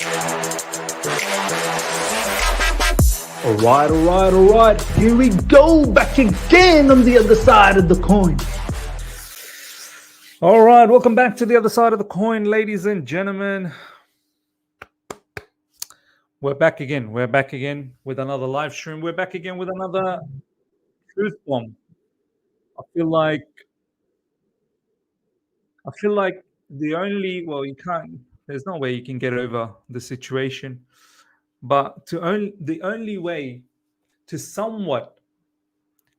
All right. Here we go, back again on the other side of the coin. All right, welcome back to the other side of the coin, ladies and gentlemen. We're back again. We're back again with another live stream. We're back again with another truth bomb. I feel like you can't. There's no way you can get over the situation, but the only way to somewhat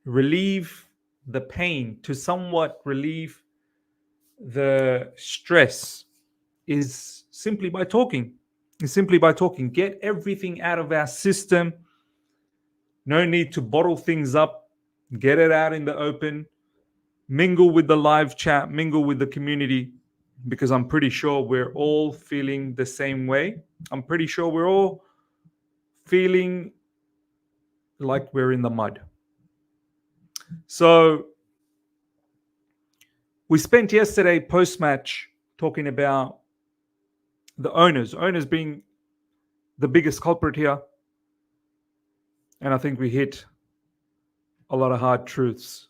relieve the pain, to somewhat relieve the stress, is simply by talking. Get everything out of our system. No need to bottle things up. Get it out in the open. Mingle with the live chat, mingle with the community, because I'm pretty sure we're all feeling the same way. I'm pretty sure we're all feeling like we're in the mud. So we spent yesterday post-match talking about the owners being the biggest culprit here. And I think we hit a lot of hard truths.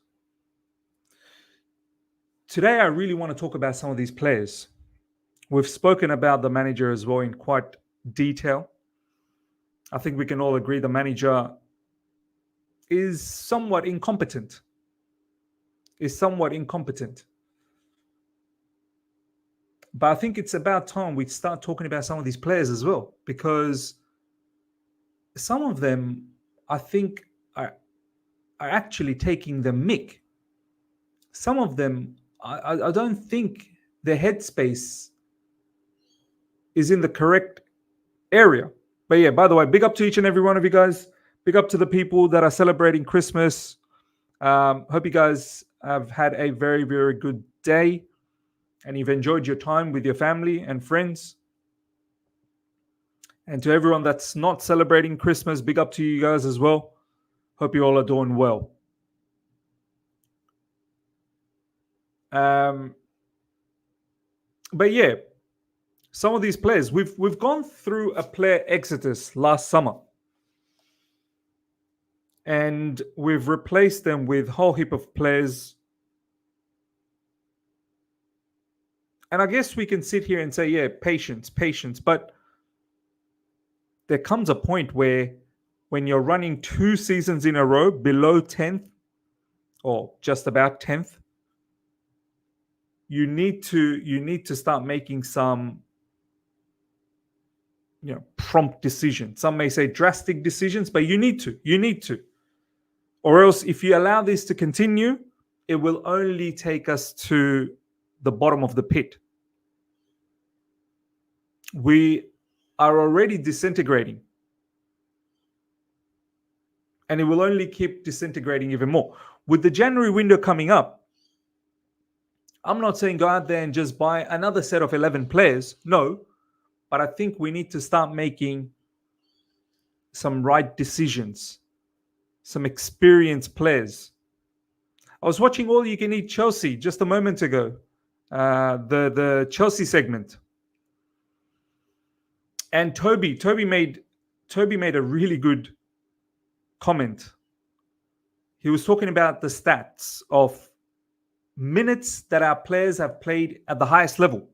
Today, I really want to talk about some of these players. We've spoken about the manager as well in quite detail. I think we can all agree the manager is somewhat incompetent. But I think it's about time we start talking about some of these players as well, because some of them, I think, are actually taking the mick. Some of them, I don't think their headspace is in the correct area. But yeah, by the way, big up to each and every one of you guys. Big up to the people that are celebrating Christmas. Hope you guys have had a very, very good day and you've enjoyed your time with your family and friends. And to everyone that's not celebrating Christmas, big up to you guys as well. Hope you all are doing well. But yeah, some of these players, we've gone through a player exodus last summer, and we've replaced them with a whole heap of players. And I guess we can sit here and say, yeah, patience, but there comes a point where when you're running 2 seasons in a row below 10th or just about 10th, you need to start making some prompt decisions. Some may say drastic decisions, but you need to. Or else if you allow this to continue, it will only take us to the bottom of the pit. We are already disintegrating. And it will only keep disintegrating even more. With the January window coming up, I'm not saying go out there and just buy another set of 11 players. No, but I think we need to start making some right decisions, some experienced players. I was watching All You Can Eat Chelsea just a moment ago, the Chelsea segment. And Toby made a really good comment. He was talking about the stats of minutes that our players have played at the highest level.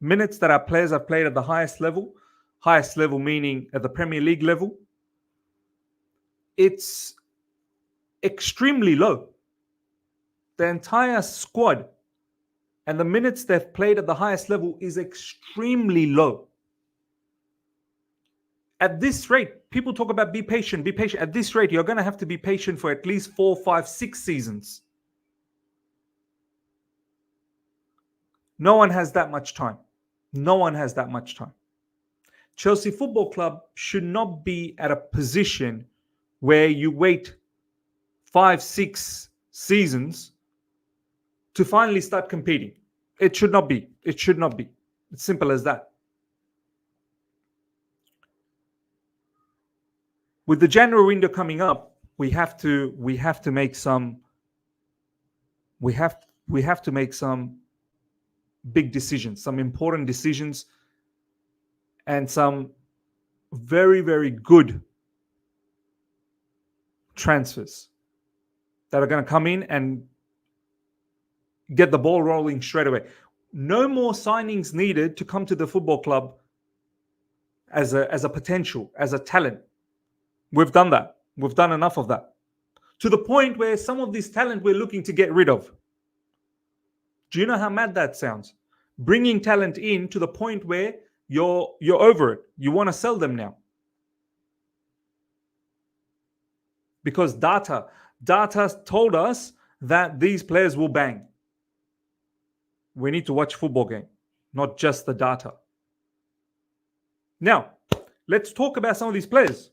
Minutes that our players have played at the highest level meaning at the Premier League level. It's extremely low. The entire squad and the minutes they've played at the highest level is extremely low. At this rate, people talk about be patient. At this rate, you're going to have to be patient for at least 4, 5, 6 seasons. No one has that much time. Chelsea Football Club should not be at a position where you wait 5, 6 seasons to finally start competing. It should not be. It's simple as that. With the January window coming up, we have to make some big decisions, some important decisions. and some very, very good transfers that are going to come in and get the ball rolling straight away. No more signings needed to come to the football club as a potential, as a talent. We've done that. We've done enough of that. To the point where some of this talent we're looking to get rid of. Do you know how mad that sounds? Bringing talent in to the point where you're over it. You want to sell them now. Because data told us that these players will bang. We need to watch football game, not just the data. Now, let's talk about some of these players.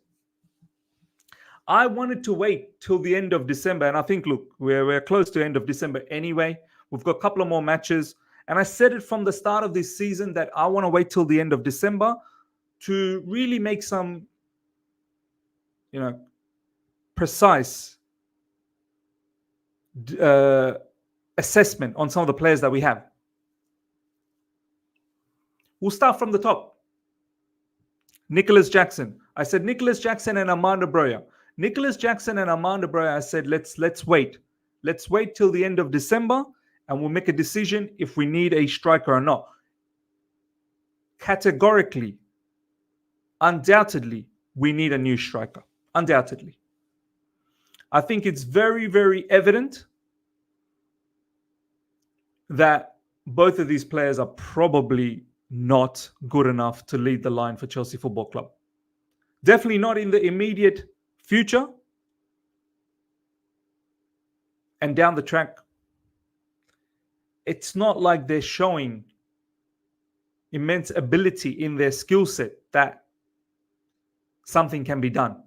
I wanted to wait till the end of December, and I think, look, we're close to end of December anyway. We've got a couple of more matches, and I said it from the start of this season that I want to wait till the end of December to really make some, precise assessment on some of the players that we have. We'll start from the top. Nicholas Jackson. I said Nicholas Jackson and Armando Broja. Nicholas Jackson and Armando Broja, I said, let's wait. Let's wait till the end of December and we'll make a decision if we need a striker or not. Categorically, undoubtedly, we need a new striker. Undoubtedly. I think it's very, very evident that both of these players are probably not good enough to lead the line for Chelsea Football Club. Definitely not in the immediate future. And down the track, it's not like they're showing immense ability in their skill set that something can be done.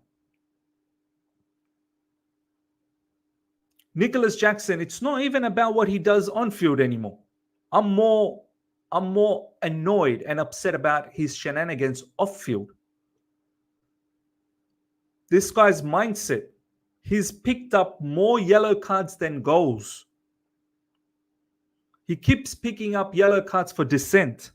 Nicholas Jackson, it's not even about what he does on field anymore. I'm more annoyed and upset about his shenanigans off field. This guy's mindset, he's picked up more yellow cards than goals. He keeps picking up yellow cards for dissent.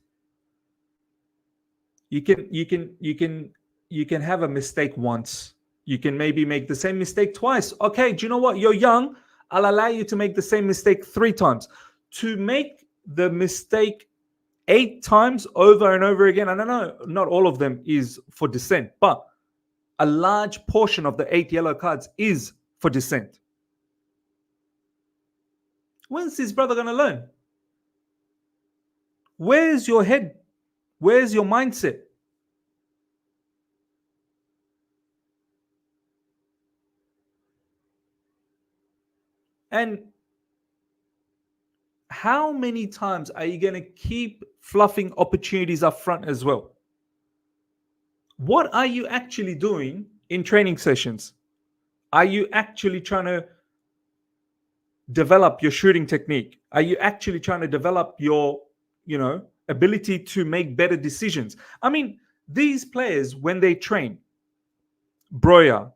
You can have a mistake once. You can maybe make the same mistake twice. Okay, do you know what? You're young. I'll allow you to make the same mistake 3 times. To make the mistake 8 times over and over again, I don't know, not all of them is for dissent, but a large portion of the 8 yellow cards is for dissent. When's his brother going to learn? Where's your head? Where's your mindset? And how many times are you going to keep fluffing opportunities up front as well? What are you actually doing in training sessions? Are you actually trying to develop your shooting technique? Are you actually trying to develop your, ability to make better decisions? I mean, these players, when they train, Broja,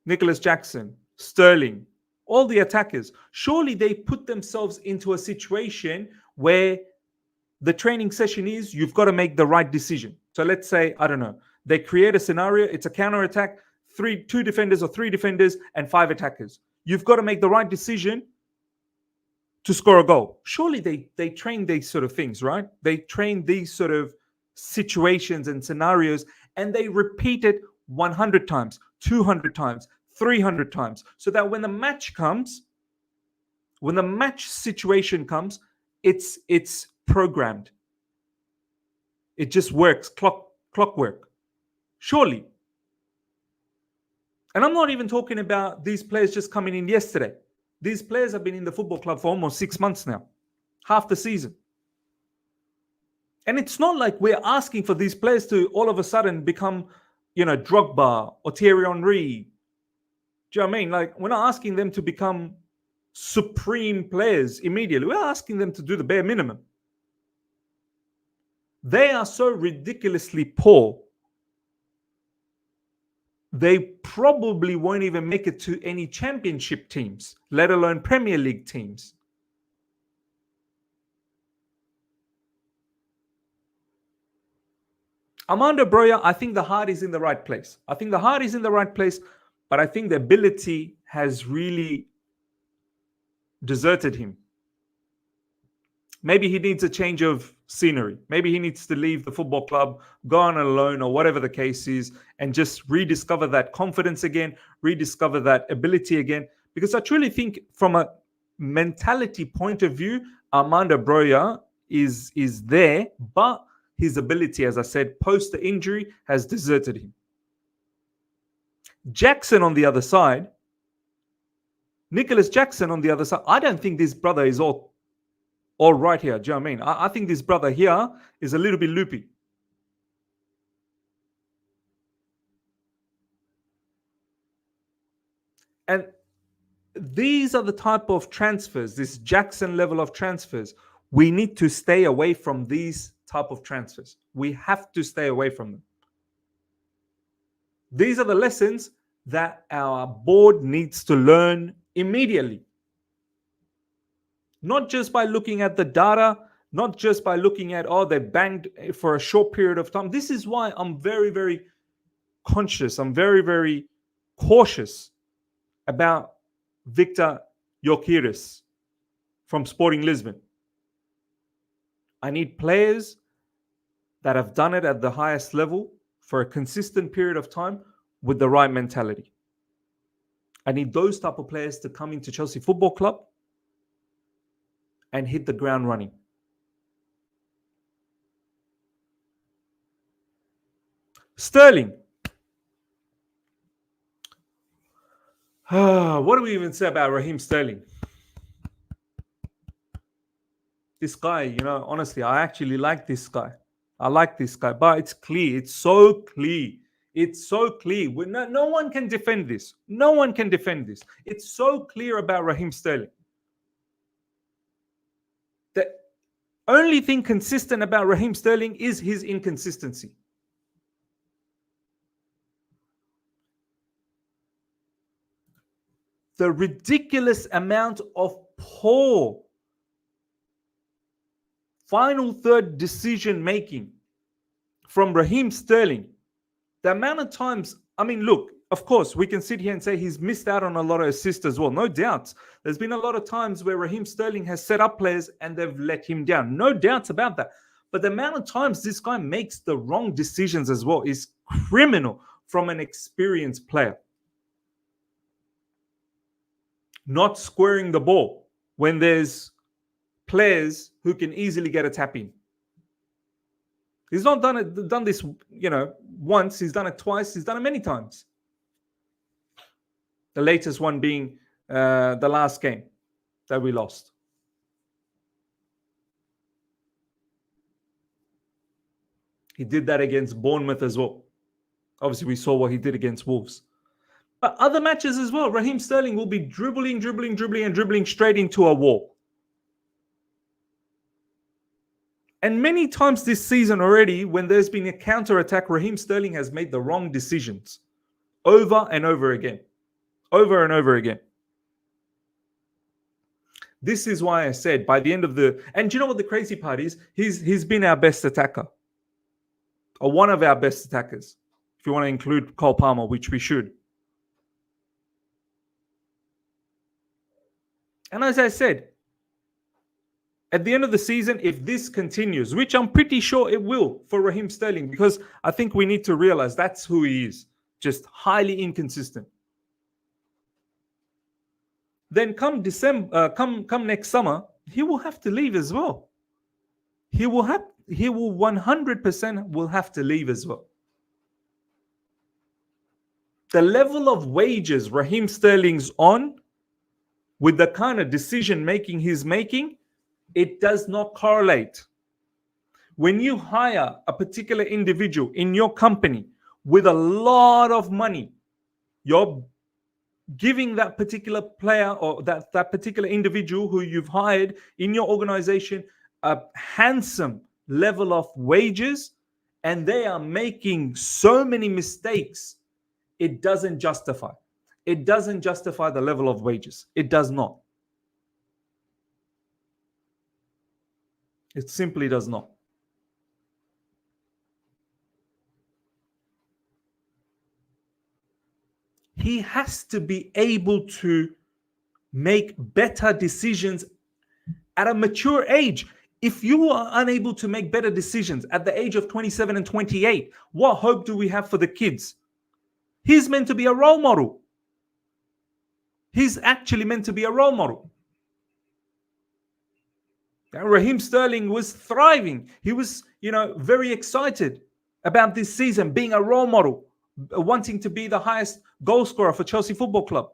Nicholas Jackson, Sterling, all the attackers, surely they put themselves into a situation where the training session is you've got to make the right decision. So let's say, I don't know, they create a scenario, it's a counter attack, 2 defenders or 3 defenders and 5 attackers. You've got to make the right decision to score a goal. Surely they train these sort of things, right? They train these sort of situations and scenarios and they repeat it 100 times, 200 times, 300 times, so that when the match comes, when the match situation comes, it's programmed. It just works, clockwork. Surely. And I'm not even talking about these players just coming in yesterday. These players have been in the football club for almost 6 months now, half the season. And it's not like we're asking for these players to all of a sudden become, Drogba or Thierry Henry. Do you know what I mean? Like, we're not asking them to become supreme players immediately. We're asking them to do the bare minimum. They are so ridiculously poor. They probably won't even make it to any championship teams, let alone Premier League teams. Armando Broja, I think the heart is in the right place. I think the heart is in the right place, but I think the ability has really deserted him. Maybe he needs a change of scenery. Maybe he needs to leave the football club, go on alone, or whatever the case is, and just rediscover that confidence again, rediscover that ability again. Because I truly think, from a mentality point of view, Armando Broja is there, but his ability, as I said, post the injury, has deserted him. Jackson on the other side, Nicholas Jackson on the other side, I don't think this brother is all right here. Do you know what I mean? I think this brother here is a little bit loopy. And these are the type of transfers, this Jackson level of transfers. We need to stay away from these type of transfers. We have to stay away from them. These are the lessons that our board needs to learn immediately. Not just by looking at the data, not just by looking at, oh, they banged for a short period of time. This is why I'm very, very conscious. I'm very, very cautious about Victor Gyökeres from Sporting Lisbon. I need players that have done it at the highest level for a consistent period of time with the right mentality. I need those type of players to come into Chelsea Football Club and hit the ground running. Sterling. What do we even say about Raheem Sterling? This guy, honestly, I actually like this guy. I like this guy, but it's clear. It's so clear. It's so clear. No one can defend this. No one can defend this. It's so clear about Raheem Sterling. The only thing consistent about Raheem Sterling is his inconsistency. The ridiculous amount of poor final third decision making from Raheem Sterling. The amount of times, look, of course, we can sit here and say he's missed out on a lot of assists as well. No doubts. There's been a lot of times where Raheem Sterling has set up players and they've let him down. No doubts about that. But the amount of times this guy makes the wrong decisions as well is criminal from an experienced player. Not squaring the ball when there's players who can easily get a tap in. He's not done this, once. He's done it twice. He's done it many times. The latest one being the last game that we lost. He did that against Bournemouth as well. Obviously, we saw what he did against Wolves. But other matches as well, Raheem Sterling will be dribbling straight into a wall. And many times this season already, when there's been a counter-attack, Raheem Sterling has made the wrong decisions over and over again. Over and over again. This is why I said by the end of the... And do you know what the crazy part is? He's been our best attacker. Or one of our best attackers. If you want to include Cole Palmer, which we should. And as I said, at the end of the season, if this continues, which I'm pretty sure it will for Raheem Sterling, because I think we need to realize that's who he is. Just highly inconsistent. Then come December, come next summer, he will have to leave as well. He will 100% will have to leave as well. The level of wages Raheem Sterling's on, with the kind of decision making he's making, it does not correlate. When you hire a particular individual in your company with a lot of money, you're giving that particular player or that particular individual who you've hired in your organization a handsome level of wages, and they are making so many mistakes, it doesn't justify. It doesn't justify the level of wages. It does not. It simply does not. he has to be able to make better decisions at a mature age. If you are unable to make better decisions at the age of 27 and 28, what hope do we have for the kids? He's meant to be a role model. He's actually meant to be a role model. And Raheem Sterling was thriving. He was, very excited about this season, being a role model, wanting to be the highest goal scorer for Chelsea Football Club.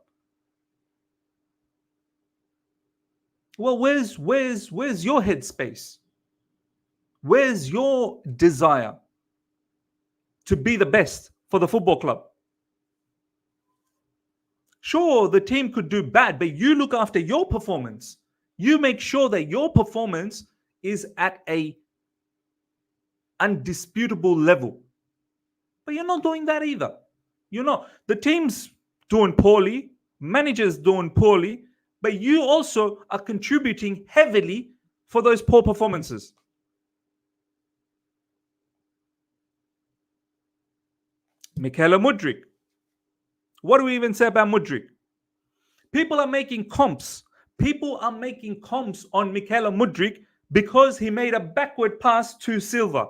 Well, where's your headspace? Where's your desire to be the best for the football club? Sure, the team could do bad, but you look after your performance. You make sure that your performance is at a undisputable level. But you're not doing that either. You're not. The team's doing poorly, managers doing poorly, but you also are contributing heavily for those poor performances. Mudryk. What do we even say about Mudryk? People are making comps. People are making comps on Mudryk because he made a backward pass to Silva.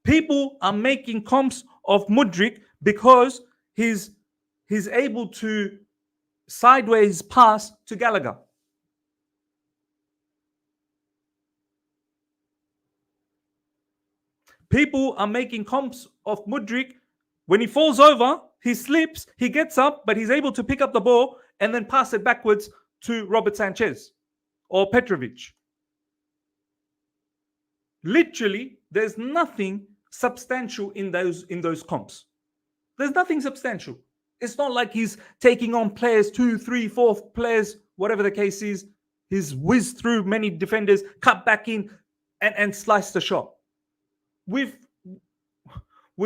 People are making comps of Mudryk because he's able to sideways pass to Gallagher. People are making comps of Mudryk. When he falls over, he slips, he gets up, but he's able to pick up the ball and then pass it backwards to Robert Sanchez or Petrovic. Literally, there's nothing substantial in those comps. There's nothing substantial. It's not like he's taking on players, 2, 3, 4 players, whatever the case is. He's whizzed through many defenders, cut back in, and sliced the shot. We've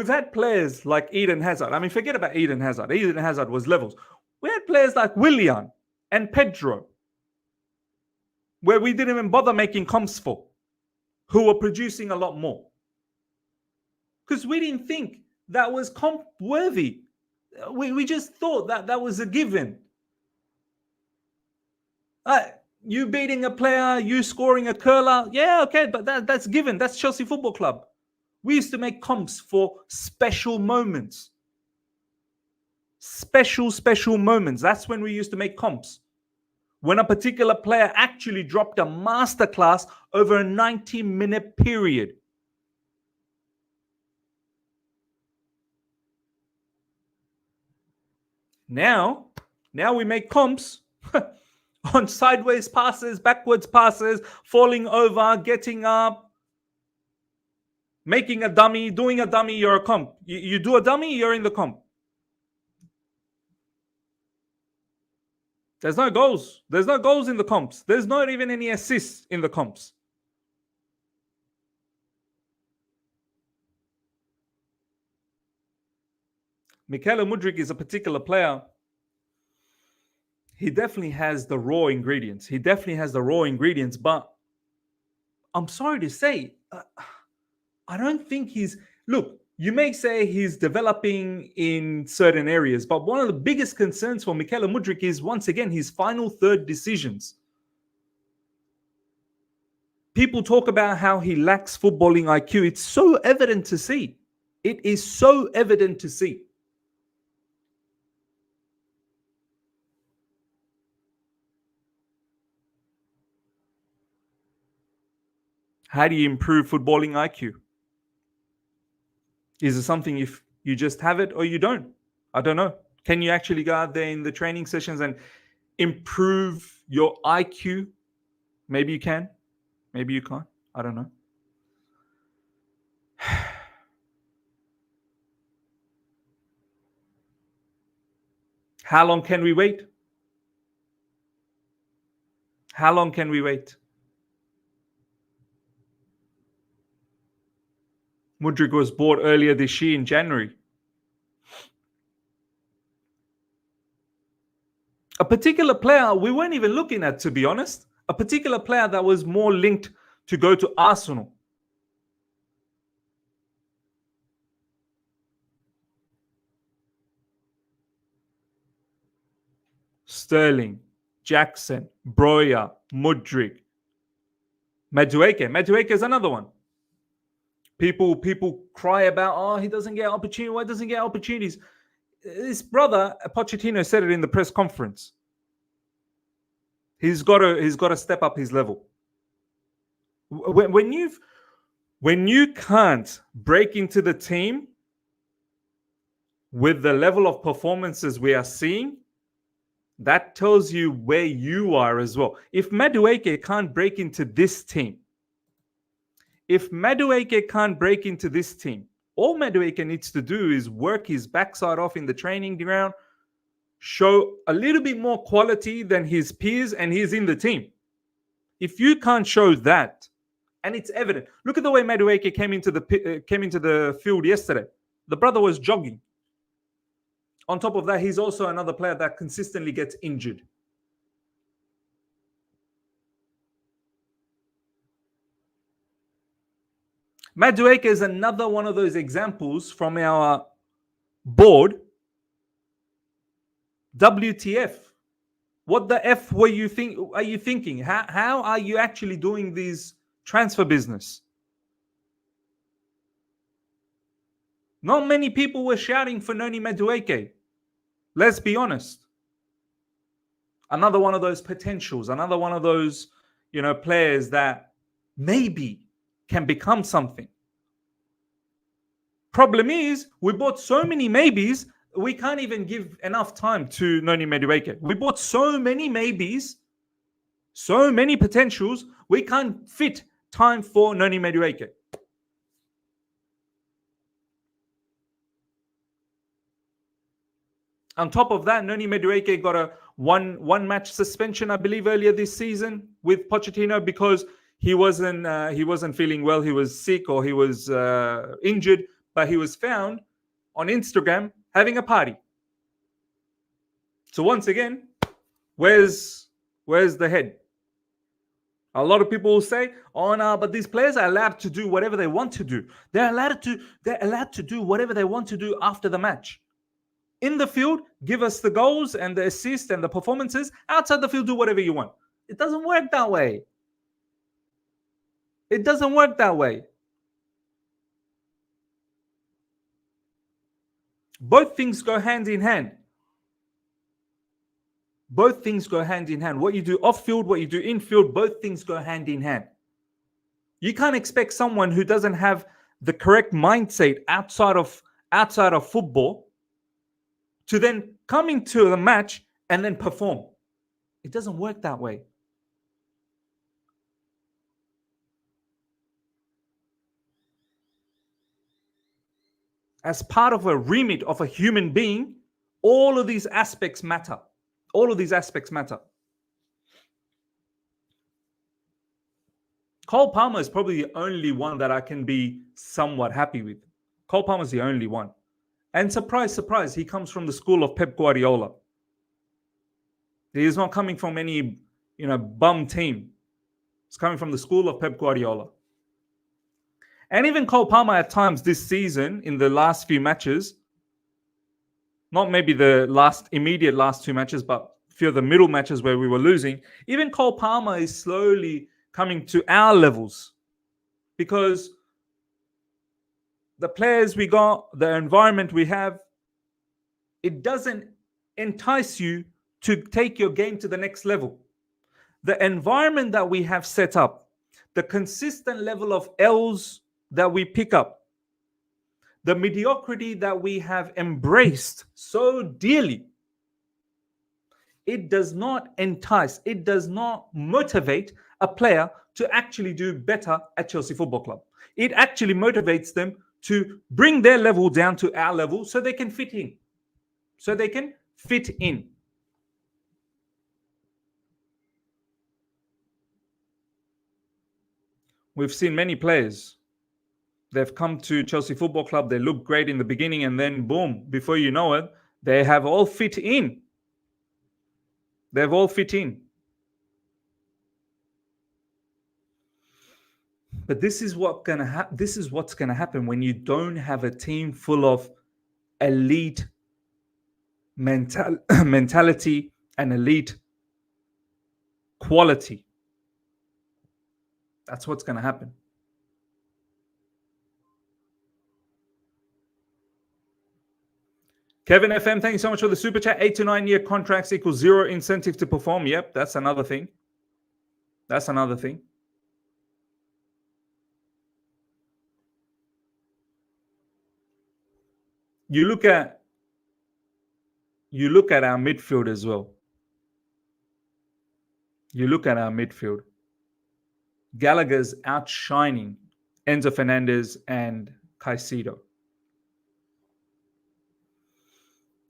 had players like Eden Hazard. I mean, forget about Eden Hazard. Eden Hazard was levels. We had players like Willian and Pedro, where we didn't even bother making comps for, who were producing a lot more. Because we didn't think that was comp worthy. We just thought that was a given. You beating a player, you scoring a curler, yeah, okay, but that's given. That's Chelsea Football Club. We used to make comps for special moments. Special moments. That's when we used to make comps. When a particular player actually dropped a masterclass over a 90-minute period. Now we make comps on sideways passes, backwards passes, falling over, getting up, making a dummy, doing a dummy, you're a comp. You do a dummy, you're in the comp. There's no goals. There's no goals in the comps. There's not even any assists in the comps. Mudryk is a particular player. He definitely has the raw ingredients. But I'm sorry to say, I don't think he's... Look, you may say he's developing in certain areas, but one of the biggest concerns for Mudryk is, once again, his final third decisions. People talk about how he lacks footballing IQ. It's so evident to see. It is so evident to see. How do you improve footballing IQ? Is it something if you just have it or you don't? I don't know. Can you actually go out there in the training sessions and improve your IQ? Maybe you can. Maybe you can't. I don't know. How long can we wait? How long can we wait? Mudryk was bought earlier this year in January. A particular player we weren't even looking at, to be honest. A particular player that was more linked to go to Arsenal. Sterling, Jackson, Broya, Mudryk, Madueke. Madueke is another one. People cry about, oh, he doesn't get opportunity. Why doesn't he get opportunities? His brother Pochettino said it in the press conference. He's got to step up his level. When you can't break into the team with the level of performances we are seeing, that tells you where you are as well. If Madueke can't break into this team, all Madueke needs to do is work his backside off in the training ground, show a little bit more quality than his peers, and he's in the team. If you can't show that, and it's evident. Look at the way Madueke came into the field yesterday. The brother was jogging. On top of that, he's also another player that consistently gets injured. Madueke is another one of those examples from our board. WTF? What the F are you thinking? How are you actually doing this transfer business? Not many people were shouting for Noni Madueke. Let's be honest. Another one of those potentials, another one of those, players that maybe can become something. Problem is, we bought so many maybes, we can't even give enough time to Noni Madueke. We bought so many maybes, so many potentials, we can't fit time for Noni Madueke. On top of that, Noni Madueke got a one match suspension, I believe, earlier this season with Pochettino because he wasn't feeling well. He was sick or he was injured, but he was found on Instagram having a party. So once again, where's the head? A lot of people will say, "Oh no, but these players are allowed to do whatever they want to do. They're allowed to do whatever they want to do after the match. In the field, give us the goals and the assists and the performances. Outside the field, do whatever you want." It doesn't work that way. It doesn't work that way. Both things go hand in hand. Both things go hand in hand. What you do off field, what you do in field, both things go hand in hand. You can't expect someone who doesn't have the correct mindset outside of football to then come into the match and then perform. It doesn't work that way. As part of a remit of a human being, all of these aspects matter. All of these aspects matter. Cole Palmer is probably the only one that I can be somewhat happy with. Cole Palmer is the only one. And surprise, surprise, he comes from the school of Pep Guardiola. He is not coming from any, bum team. He's coming from the school of Pep Guardiola. And even Cole Palmer at times this season, in the last few matches, not maybe the immediate last two matches, but a few of the middle matches where we were losing, even Cole Palmer is slowly coming to our levels because the players we got, the environment we have, it doesn't entice you to take your game to the next level. The environment that we have set up, the consistent level of L's that we pick up, the mediocrity that we have embraced so dearly, it does not entice, it does not motivate a player to actually do better at Chelsea Football Club. It actually motivates them to bring their level down to our level so they can fit in. We've seen many players. They've come to Chelsea Football Club. They look great in the beginning, and then boom, before you know it, they have all fit in. They've all fit in. But this is what's gonna happen when you don't have a team full of elite mentality an elite quality. That's what's going to happen. Kevin FM, thank you so much for the super chat. 8 to 9 year contracts equals zero incentive to perform. Yep, that's another thing. That's another thing. You look at our midfield as well. You look at our midfield. Gallagher's outshining Enzo Fernandez and Caicedo.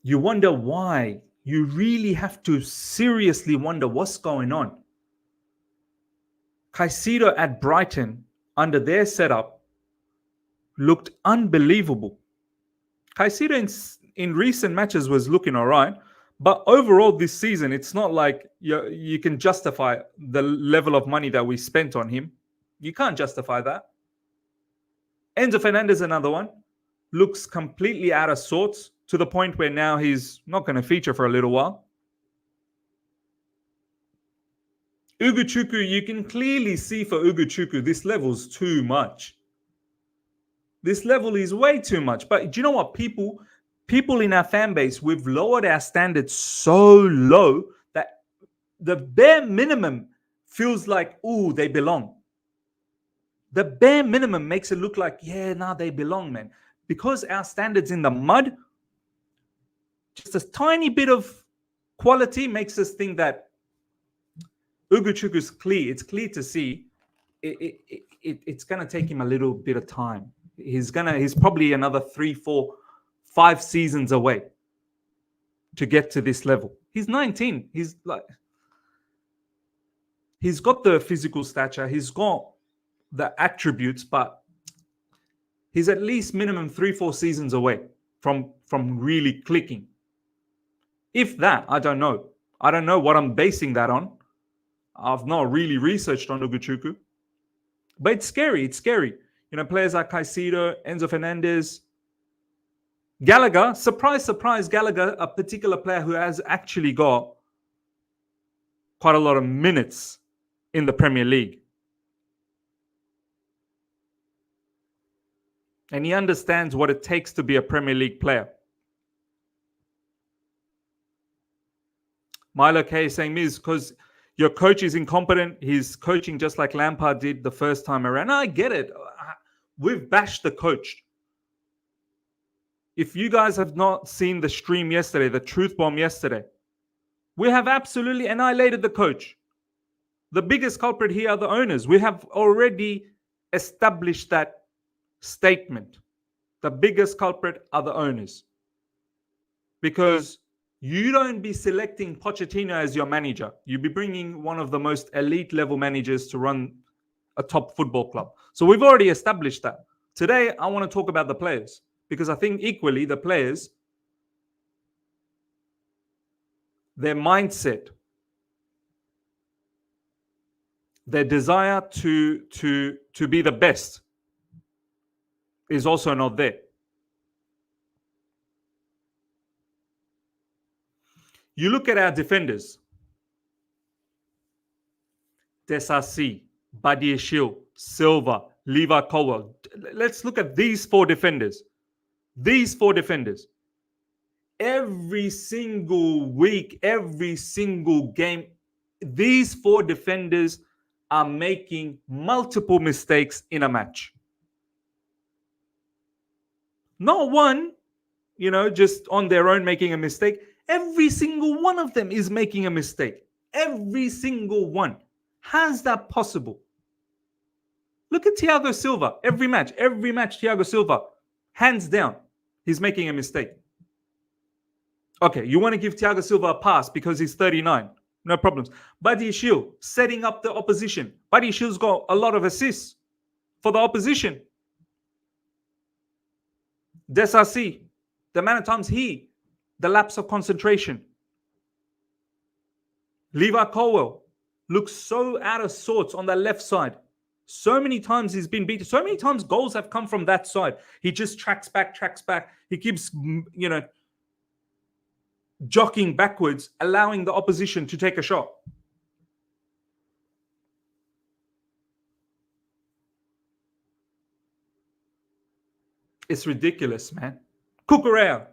You wonder why. You really have to seriously wonder what's going on. Caicedo at Brighton, under their setup, looked unbelievable. Caicedo in recent matches was looking all right, but overall this season, it's not like you can justify the level of money that we spent on him. You can't justify that. Enzo Fernandez, another one, looks completely out of sorts to the point where now he's not going to feature for a little while. Ugochukwu, you can clearly see for Ugochukwu, this level's too much. This level is way too much. But do you know what? People in our fan base, we've lowered our standards so low that the bare minimum feels like, ooh, they belong. The bare minimum makes it look like, yeah, nah, they belong, man. Because our standards in the mud, just a tiny bit of quality makes us think that Ugochukwu is clear. It's clear to see. It's going to take him a little bit of time. He's probably another 3, 4, 5 seasons away to get to this level. He's 19. He's got the physical stature. He's got the attributes, but he's at least minimum 3, 4 seasons away from really clicking. If that, I don't know. I don't know what I'm basing that on. I've not really researched on Ugochukwu. But it's scary. It's scary. You know, players like Caicedo, Enzo Fernandez, Gallagher. Surprise, surprise, Gallagher, a particular player who has actually got quite a lot of minutes in the Premier League. And he understands what it takes to be a Premier League player. Milo K is saying, Miz, because your coach is incompetent. He's coaching just like Lampard did the first time around. I get it. We've bashed the coach. If you guys have not seen the stream yesterday, the truth bomb yesterday, we have absolutely annihilated the coach. The biggest culprit here are the owners. We have already established that statement. The biggest culprit are the owners. Because you don't be selecting Pochettino as your manager. You'll be bringing one of the most elite level managers to run a top football club. So we've already established that. Today, I want to talk about the players because I think equally the players, their mindset, their desire to be the best is also not there. You look at our defenders. Disasi, Badiashile, Silva, Levi Colwell. Let's look at these 4 defenders. These 4 defenders. Every single week, every single game, these 4 defenders are making multiple mistakes in a match. Not one, just on their own making a mistake. Every single one of them is making a mistake. Every single one. How's that possible? Look at Thiago Silva. Every match, Thiago Silva, hands down, he's making a mistake. Okay, you want to give Thiago Silva a pass because he's 39. No problems. Badiashile, setting up the opposition. Badiashile's got a lot of assists for the opposition. Disasi, the amount of times the lapse of concentration. Levi Colwell looks so out of sorts on the left side. So many times he's been beaten. So many times goals have come from that side. He just tracks back. He keeps, jockeying backwards, allowing the opposition to take a shot. It's ridiculous, man. Cucurella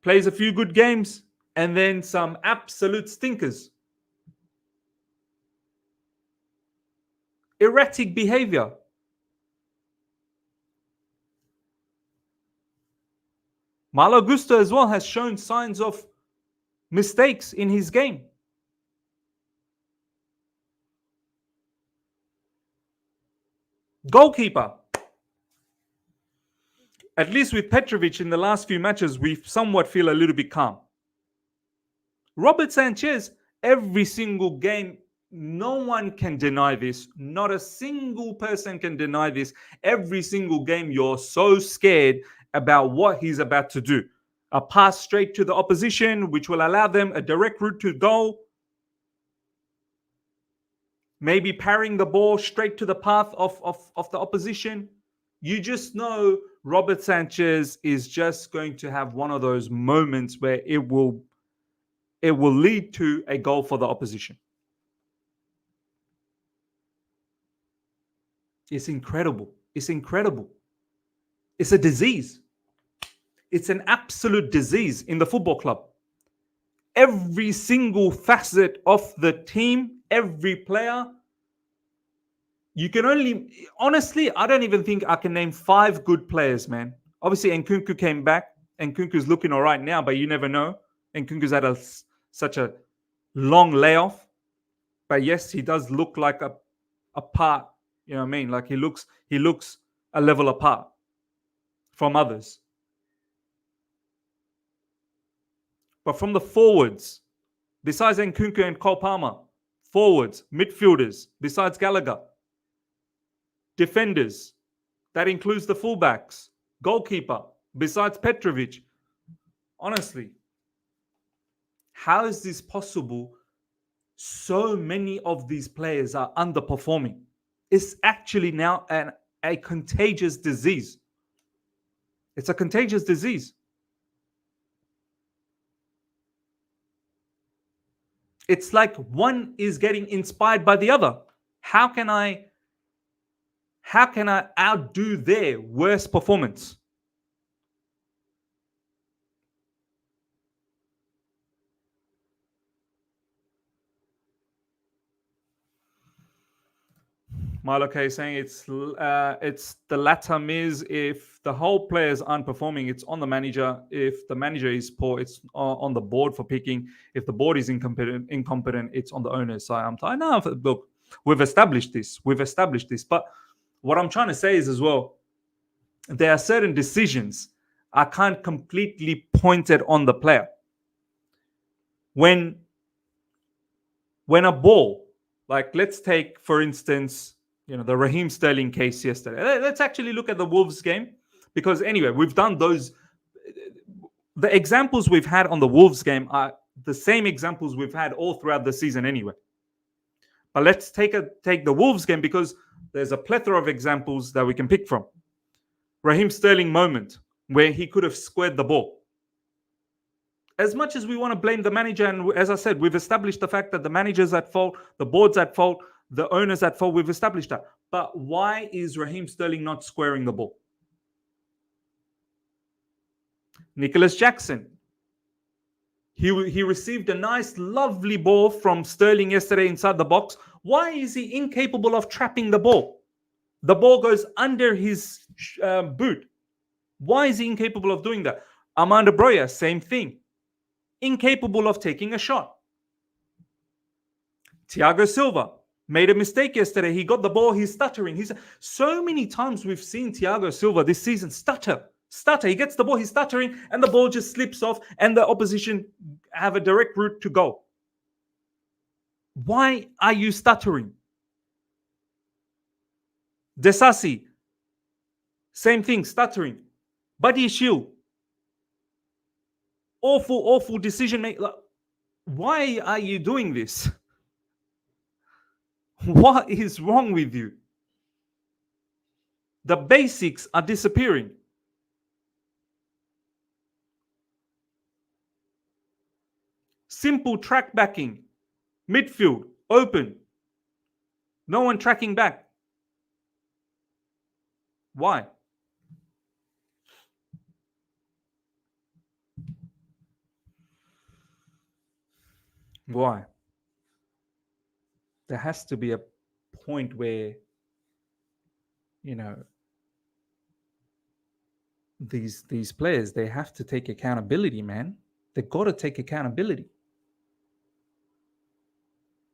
plays a few good games and then some absolute stinkers. Erratic behavior. Malo Gusto as well has shown signs of mistakes in his game. Goalkeeper. At least with Petrovic in the last few matches, we somewhat feel a little bit calm. Robert Sanchez, every single game, no one can deny this. Not a single person can deny this. Every single game, you're so scared about what he's about to do. A pass straight to the opposition, which will allow them a direct route to goal. Maybe parrying the ball straight to the path of the opposition. You just know Robert Sanchez is just going to have one of those moments where it will lead to a goal for the opposition. It's incredible. It's incredible. It's a disease. It's an absolute disease in the football club. Every single facet of the team, every player, you can only, honestly, I don't even think I can name 5 good players, man. Obviously, Nkunku came back. Nkunku's looking all right now, but you never know. Nkunku's had such a long layoff. But yes, he does look like a part. You know what I mean? Like he looks a level apart from others. But from the forwards, besides Nkunku and Cole Palmer, forwards, midfielders, besides Gallagher, defenders, that includes the fullbacks, goalkeeper, besides Petrovic. Honestly, how is this possible? So many of these players are underperforming. It's actually now a contagious disease. It's a contagious disease. It's like one is getting inspired by the other. How can I outdo their worst performance? Madueke is saying it's the latter is if the whole players aren't performing, it's on the manager. If the manager is poor, it's on the board for picking. If the board is incompetent, it's on the owners. So I know, look, we've established this. But what I'm trying to say is as well, there are certain decisions I can't completely point it on the player. When a ball, like let's take for instance, the Raheem Sterling case yesterday. Let's actually look at the Wolves game, because anyway, we've done those. The examples we've had on the Wolves game are the same examples we've had all throughout the season anyway. But let's take the Wolves game, because there's a plethora of examples that we can pick from. Raheem Sterling moment where he could have squared the ball. As much as we want to blame the manager, and as I said, we've established the fact that the manager's at fault, the board's at fault, the owner's at fault. We've established that. But why is Raheem Sterling not squaring the ball? Nicholas Jackson. He received a nice, lovely ball from Sterling yesterday inside the box. Why is he incapable of trapping the ball? The ball goes under his boot. Why is he incapable of doing that? Armando Broja, same thing. Incapable of taking a shot. Thiago Silva made a mistake yesterday. He got the ball. He's stuttering. So many times we've seen Thiago Silva this season stutter. He gets the ball. He's stuttering, and the ball just slips off, and the opposition have a direct route to goal. Why are you stuttering? Disasi, same thing, stuttering. Buddy Shield, awful decision making. Why are you doing this? What is wrong with you? The basics are disappearing. Simple track backing. Midfield, open. No one tracking back. Why? Why? There has to be a point where, you know, these players, they have to take accountability, man. They've got to take accountability.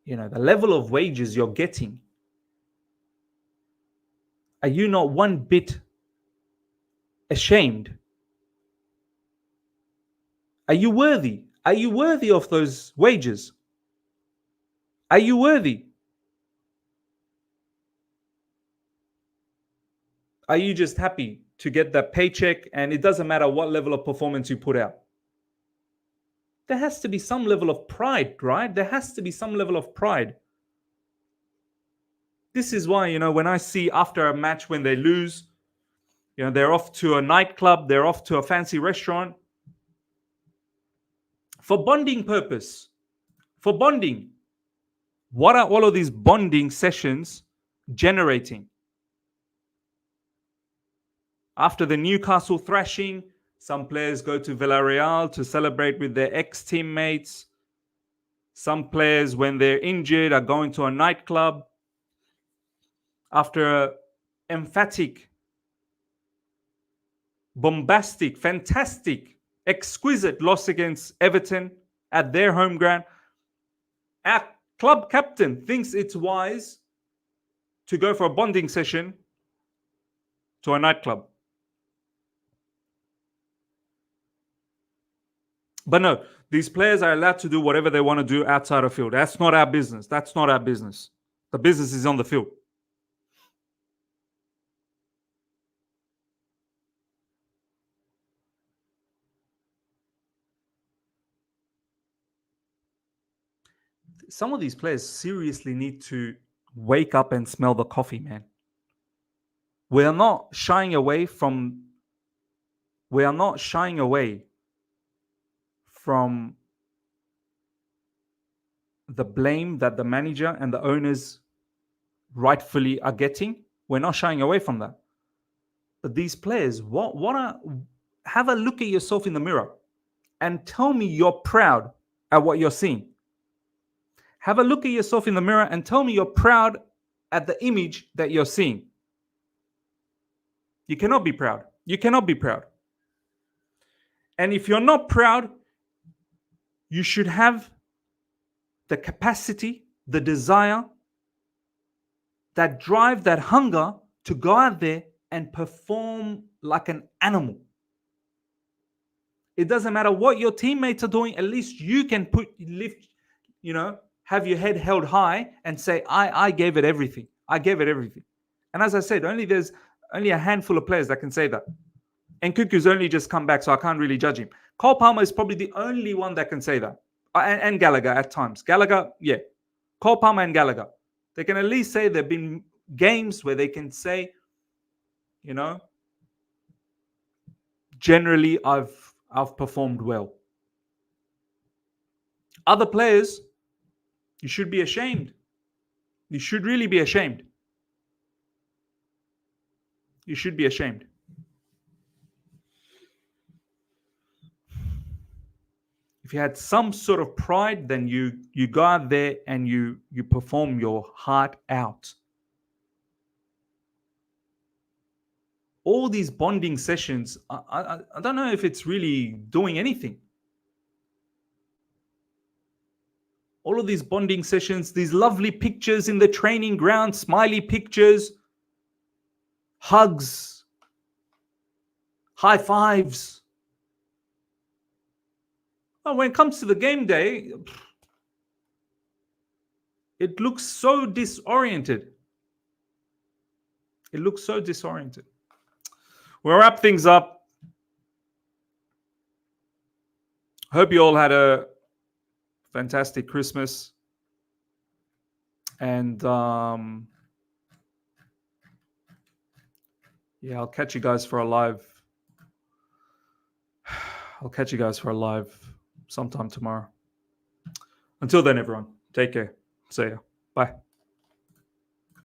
You know, the level of wages you're getting, are you not one bit ashamed? Are you worthy? Are you worthy of those wages? Are you worthy? Are you just happy to get that paycheck and it doesn't matter what level of performance you put out? There has to be some level of pride, right? There has to be some level of pride. This is why, when I see after a match when they lose, they're off to a nightclub, they're off to a fancy restaurant for bonding purpose. For bonding. What are all of these bonding sessions generating? After the Newcastle thrashing, some players go to Villarreal to celebrate with their ex-teammates. Some players, when they're injured, are going to a nightclub. After an emphatic, bombastic, fantastic, exquisite loss against Everton at their home ground, our club captain thinks it's wise to go for a bonding session to a nightclub. But no, these players are allowed to do whatever they want to do outside of field. That's not our business. That's not our business. The business is on the field. Some of these players seriously need to wake up and smell the coffee, man. We are not shying away from the blame that the manager and the owners rightfully are getting. We're not shying away from that. But these players, have a look at yourself in the mirror and tell me you're proud at what you're seeing. Have a look at yourself in the mirror and tell me you're proud at the image that you're seeing. You cannot be proud. You cannot be proud. And if you're not proud, you should have the capacity, the desire, that drive, that hunger to go out there and perform like an animal. It doesn't matter what your teammates are doing, at least you can have your head held high and say, I gave it everything. I gave it everything. And as I said, there's only a handful of players that can say that. And Kuku's only just come back, so I can't really judge him. Cole Palmer is probably the only one that can say that. And Gallagher at times. Gallagher, yeah. Cole Palmer and Gallagher. They can at least say there have been games where they can say, generally I've performed well. Other players, you should be ashamed. You should really be ashamed. You should be ashamed. If you had some sort of pride, then you go out there and you perform your heart out. All these bonding sessions, I don't know if it's really doing anything. All of these bonding sessions, these lovely pictures in the training ground, smiley pictures, hugs, high fives. Well, when it comes to the game day, it looks so disoriented. It looks so disoriented. We'll wrap things up. Hope you all had a fantastic Christmas. And I'll catch you guys for a live. I'll catch you guys for a live sometime tomorrow. Until then, everyone, take care. See ya. Bye.